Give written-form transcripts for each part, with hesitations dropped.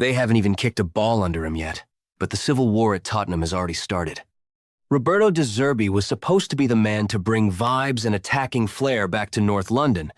They haven't even kicked a ball under him yet, but the civil war at Tottenham has already started. Roberto De Zerbi was supposed to be the man to bring vibes and attacking flair back to North London,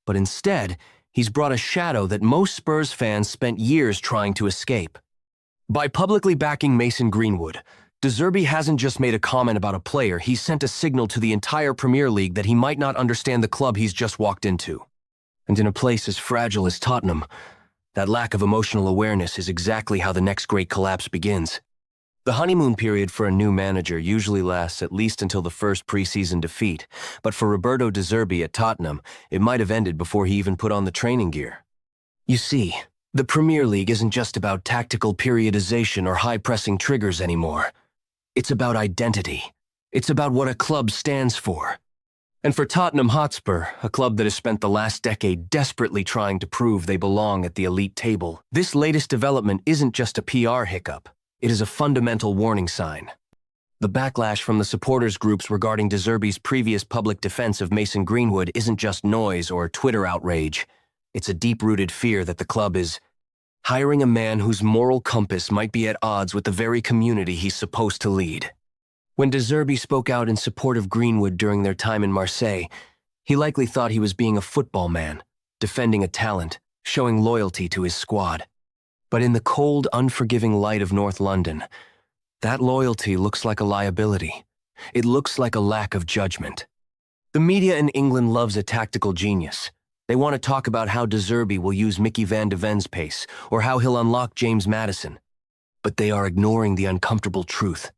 but instead, he's brought a shadow that most Spurs fans spent years trying to escape. By publicly backing Mason Greenwood, De Zerbi hasn't just made a comment about a player, he's sent a signal to the entire Premier League that he might not understand the club he's just walked into. And in a place as fragile as Tottenham, that lack of emotional awareness is exactly how the next great collapse begins. The honeymoon period for a new manager usually lasts at least until the first preseason defeat, but for Roberto De Zerbi at Tottenham, it might have ended before he even put on the training gear. You see, the Premier League isn't just about tactical periodization or high-pressing triggers anymore. It's about identity. It's about what a club stands for. And for Tottenham Hotspur, a club that has spent the last decade desperately trying to prove they belong at the elite table, this latest development isn't just a PR hiccup. It is a fundamental warning sign. The backlash from the supporters groups regarding De Zerbi's previous public defense of Mason Greenwood isn't just noise or Twitter outrage. It's a deep-rooted fear that the club is hiring a man whose moral compass might be at odds with the very community he's supposed to lead. When De Zerbi spoke out in support of Greenwood during their time in Marseille, he likely thought he was being a football man, defending a talent, showing loyalty to his squad. But in the cold, unforgiving light of North London, that loyalty looks like a liability. It looks like a lack of judgment. The media in England loves a tactical genius. They want to talk about how De Zerbi will use Mickey van de Ven's pace, or how he'll unlock James Maddison. But they are ignoring the uncomfortable truth.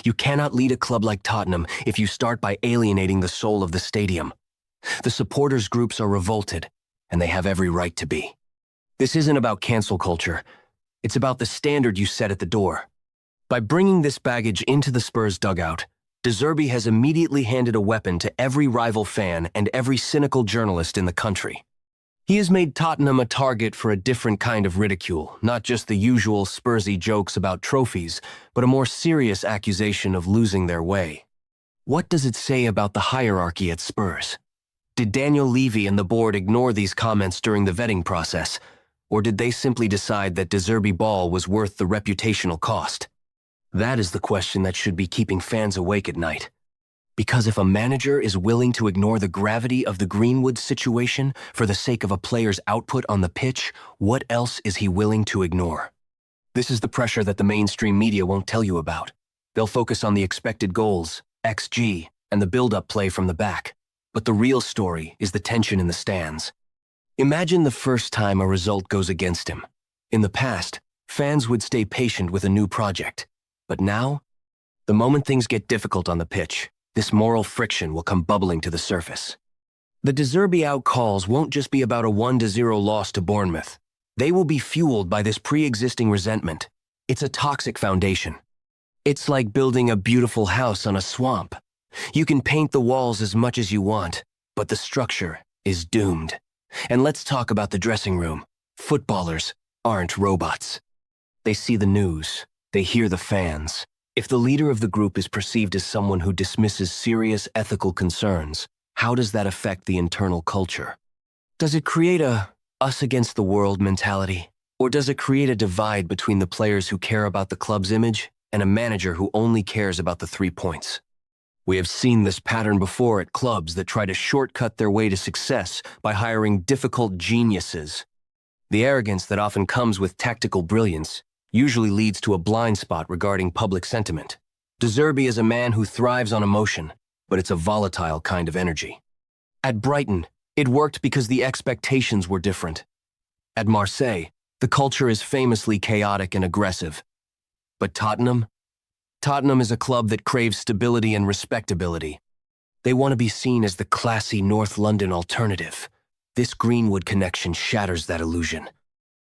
You cannot lead a club like Tottenham if you start by alienating the soul of the stadium. The supporters groups are revolted, and they have every right to be. This isn't about cancel culture. It's about the standard you set at the door. By bringing this baggage into the Spurs dugout, De Zerbi has immediately handed a weapon to every rival fan and every cynical journalist in the country. He has made Tottenham a target for a different kind of ridicule, not just the usual Spursy jokes about trophies, but a more serious accusation of losing their way. What does it say about the hierarchy at Spurs? Did Daniel Levy and the board ignore these comments during the vetting process? Or did they simply decide that De Zerbi ball was worth the reputational cost? That is the question that should be keeping fans awake at night. Because if a manager is willing to ignore the gravity of the Greenwood situation for the sake of a player's output on the pitch, what else is he willing to ignore? This is the pressure that the mainstream media won't tell you about. They'll focus on the expected goals, XG, and the build-up play from the back. But the real story is the tension in the stands. Imagine the first time a result goes against him. In the past, fans would stay patient with a new project. But now, the moment things get difficult on the pitch, this moral friction will come bubbling to the surface. The De Zerbi out calls won't just be about a 1-0 loss to Bournemouth. They will be fueled by this pre-existing resentment. It's a toxic foundation. It's like building a beautiful house on a swamp. You can paint the walls as much as you want, but the structure is doomed. And let's talk about the dressing room. Footballers aren't robots. They see the news. They hear the fans. If the leader of the group is perceived as someone who dismisses serious ethical concerns, how does that affect the internal culture? Does it create a us against the world mentality? Or does it create a divide between the players who care about the club's image and a manager who only cares about the 3 points? We have seen this pattern before at clubs that try to shortcut their way to success by hiring difficult geniuses. The arrogance that often comes with tactical brilliance usually leads to a blind spot regarding public sentiment. De Zerbi is a man who thrives on emotion, but it's a volatile kind of energy. At Brighton, it worked because the expectations were different. At Marseille, the culture is famously chaotic and aggressive. But Tottenham is a club that craves stability and respectability. They want to be seen as the classy North London alternative. This Greenwood connection shatters that illusion.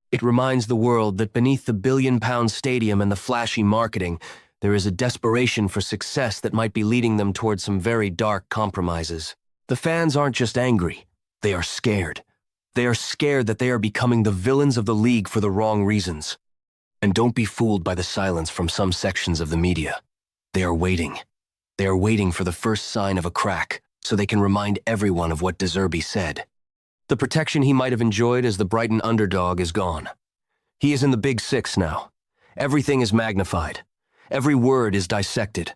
It reminds the world that beneath the billion-pound stadium and the flashy marketing, there is a desperation for success that might be leading them towards some very dark compromises. The fans aren't just angry, they are scared. They are scared that they are becoming the villains of the league for the wrong reasons. And don't be fooled by the silence from some sections of the media. They are waiting. They are waiting for the first sign of a crack, so they can remind everyone of what De Zerbi said. The protection he might have enjoyed as the Brighton underdog is gone. He is in the Big Six now. Everything is magnified. Every word is dissected.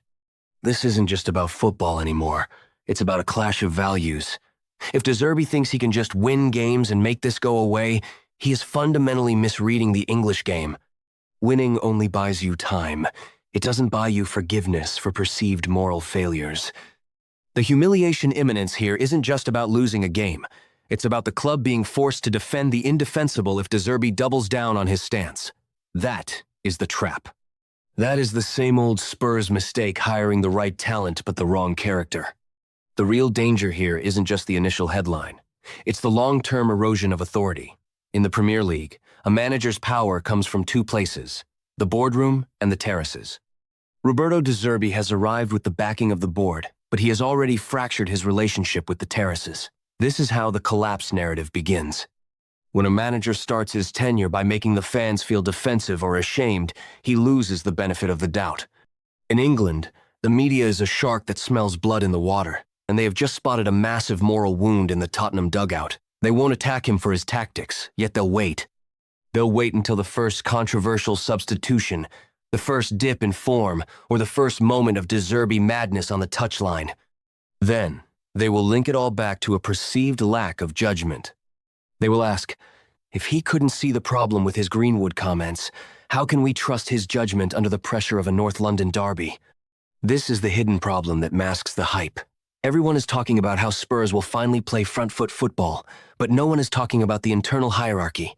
This isn't just about football anymore. It's about a clash of values. If De Zerbi thinks he can just win games and make this go away, he is fundamentally misreading the English game. Winning only buys you time. It doesn't buy you forgiveness for perceived moral failures. The humiliation imminence here isn't just about losing a game. It's about the club being forced to defend the indefensible if De Zerbi doubles down on his stance. That is the trap. That is the same old Spurs mistake, hiring the right talent but the wrong character. The real danger here isn't just the initial headline. It's the long-term erosion of authority. In the Premier League, a manager's power comes from two places: the boardroom and the terraces. Roberto De Zerbi has arrived with the backing of the board, but he has already fractured his relationship with the terraces. This is how the collapse narrative begins. When a manager starts his tenure by making the fans feel defensive or ashamed, he loses the benefit of the doubt. In England, the media is a shark that smells blood in the water, and they have just spotted a massive moral wound in the Tottenham dugout. They won't attack him for his tactics, yet they'll wait. They'll wait until the first controversial substitution, the first dip in form, or the first moment of De Zerbi madness on the touchline. Then, they will link it all back to a perceived lack of judgment. They will ask, if he couldn't see the problem with his Greenwood comments, how can we trust his judgment under the pressure of a North London derby? This is the hidden problem that masks the hype. Everyone is talking about how Spurs will finally play front-foot football, but no one is talking about the internal hierarchy.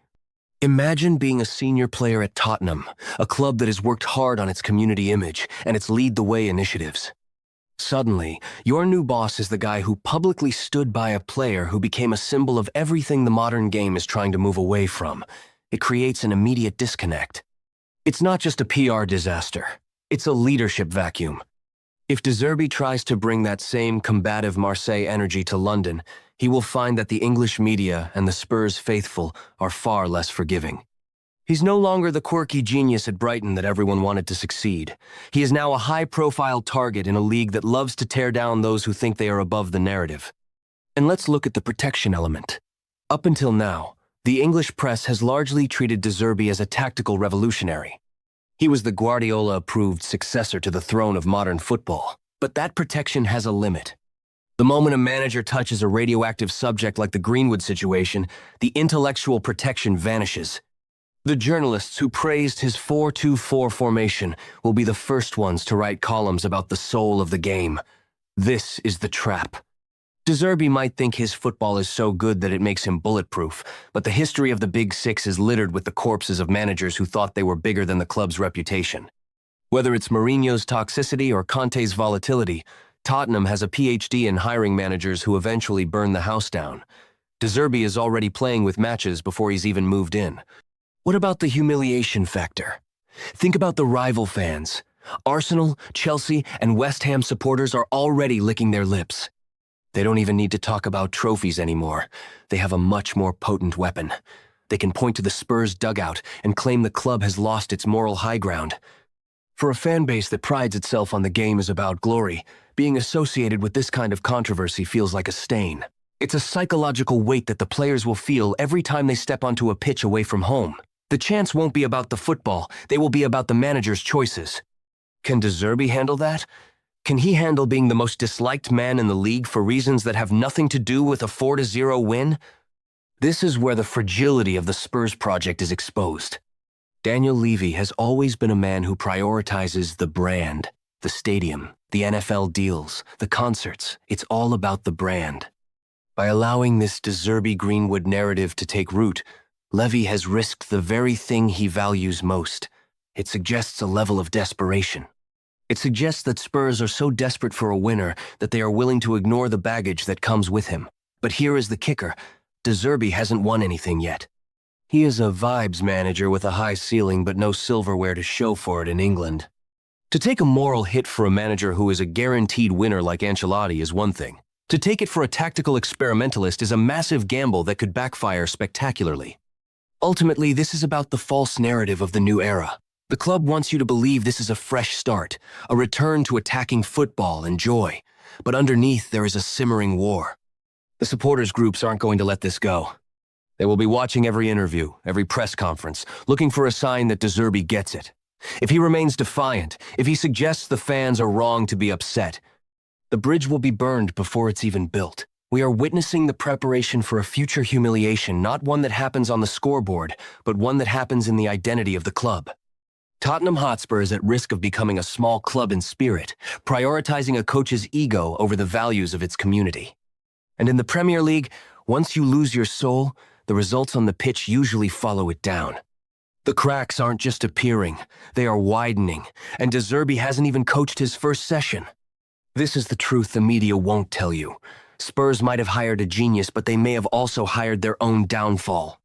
Imagine being a senior player at Tottenham, a club that has worked hard on its community image and its lead-the-way initiatives. Suddenly, your new boss is the guy who publicly stood by a player who became a symbol of everything the modern game is trying to move away from. It creates an immediate disconnect. It's not just a PR disaster. It's a leadership vacuum. If De Zerbi tries to bring that same combative Marseille energy to London, he will find that the English media and the Spurs faithful are far less forgiving. He's no longer the quirky genius at Brighton that everyone wanted to succeed. He is now a high-profile target in a league that loves to tear down those who think they are above the narrative. And let's look at the protection element. Up until now, the English press has largely treated De Zerbi as a tactical revolutionary. He was the Guardiola-approved successor to the throne of modern football. But that protection has a limit. The moment a manager touches a radioactive subject like the Greenwood situation, the intellectual protection vanishes. The journalists who praised his 4-2-4 formation will be the first ones to write columns about the soul of the game. This is the trap. De Zerbi might think his football is so good that it makes him bulletproof, but the history of the Big Six is littered with the corpses of managers who thought they were bigger than the club's reputation. Whether it's Mourinho's toxicity or Conte's volatility, Tottenham has a PhD in hiring managers who eventually burn the house down. De Zerbi is already playing with matches before he's even moved in. What about the humiliation factor? Think about the rival fans. Arsenal, Chelsea, and West Ham supporters are already licking their lips. They don't even need to talk about trophies anymore. They have a much more potent weapon. They can point to the Spurs dugout and claim the club has lost its moral high ground. For a fan base that prides itself on the game is about glory, being associated with this kind of controversy feels like a stain. It's a psychological weight that the players will feel every time they step onto a pitch away from home. The chants won't be about the football, they will be about the manager's choices. Can De Zerbi handle that? Can he handle being the most disliked man in the league for reasons that have nothing to do with a 4-0 win? This is where the fragility of the Spurs project is exposed. Daniel Levy has always been a man who prioritizes the brand, the stadium, the NFL deals, the concerts. It's all about the brand. By allowing this De Zerbi Greenwood narrative to take root, Levy has risked the very thing he values most. It suggests a level of desperation. It suggests that Spurs are so desperate for a winner that they are willing to ignore the baggage that comes with him. But here is the kicker. De Zerbi hasn't won anything yet. He is a vibes manager with a high ceiling but no silverware to show for it in England. To take a moral hit for a manager who is a guaranteed winner like Ancelotti is one thing. To take it for a tactical experimentalist is a massive gamble that could backfire spectacularly. Ultimately, this is about the false narrative of the new era. The club wants you to believe this is a fresh start, a return to attacking football and joy. But underneath, there is a simmering war. The supporters groups aren't going to let this go. They will be watching every interview, every press conference, looking for a sign that De Zerbi gets it. If he remains defiant, if he suggests the fans are wrong to be upset, the bridge will be burned before it's even built. We are witnessing the preparation for a future humiliation, not one that happens on the scoreboard, but one that happens in the identity of the club. Tottenham Hotspur is at risk of becoming a small club in spirit, prioritizing a coach's ego over the values of its community. And in the Premier League, once you lose your soul, the results on the pitch usually follow it down. The cracks aren't just appearing, they are widening, and De Zerbi hasn't even coached his first session. This is the truth the media won't tell you. Spurs might have hired a genius, but they may have also hired their own downfall.